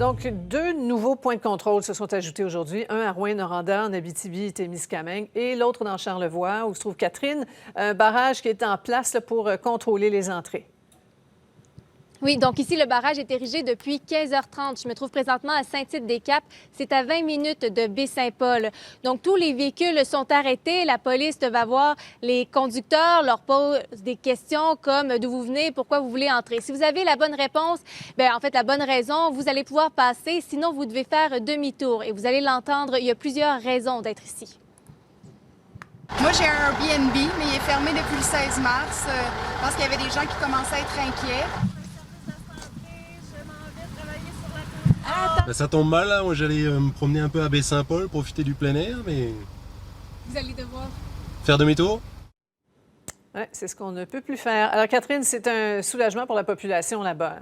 Donc, 2 nouveaux points de contrôle se sont ajoutés aujourd'hui. Un à Rouyn-Noranda, en Abitibi-Témiscamingue, et l'autre dans Charlevoix, où se trouve Catherine. Un barrage qui est en place là, pour contrôler les entrées. Oui, donc ici, le barrage est érigé depuis 15h30. Je me trouve présentement à Saint-Tite-des-Caps. C'est à 20 minutes de Baie-Saint-Paul. Donc, tous les véhicules sont arrêtés. La police va voir les conducteurs, leur pose des questions comme d'où vous venez, pourquoi vous voulez entrer. Si vous avez la bonne réponse, bien, en fait, la bonne raison, vous allez pouvoir passer. Sinon, vous devez faire demi-tour. Et vous allez l'entendre, il y a plusieurs raisons d'être ici. Moi, j'ai un Airbnb, mais il est fermé depuis le 16 mars parce qu'il y avait des gens qui commençaient à être inquiets. Ça tombe mal, là. Moi j'allais me promener un peu à Baie-Saint-Paul, profiter du plein air, mais... Vous allez devoir... Faire demi-tour? Oui, c'est ce qu'on ne peut plus faire. Alors, Catherine, c'est un soulagement pour la population là-bas.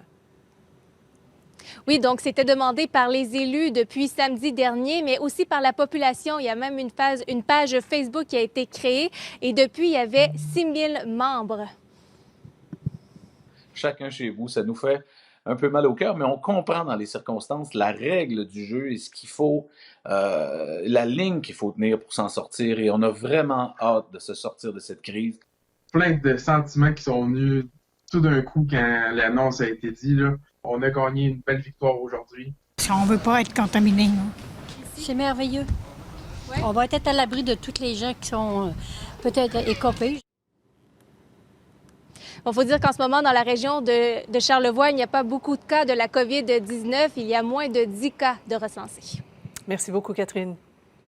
Oui, donc c'était demandé par les élus depuis samedi dernier, mais aussi par la population. Il y a même une page Facebook qui a été créée et depuis, il y avait 6000 membres. Chacun chez vous, ça nous fait un peu mal au cœur, mais on comprend dans les circonstances la règle du jeu et ce qu'il faut, la ligne qu'il faut tenir pour s'en sortir. Et on a vraiment hâte de se sortir de cette crise. Plein de sentiments qui sont venus tout d'un coup quand l'annonce a été dit, là. On a gagné une belle victoire aujourd'hui. On ne veut pas être contaminé. C'est merveilleux. Ouais. On va être à l'abri de toutes les gens qui sont peut-être écopés. Il faut dire qu'en ce moment, dans la région de Charlevoix, il n'y a pas beaucoup de cas de la COVID-19. Il y a moins de 10 cas de recensés. Merci beaucoup, Catherine.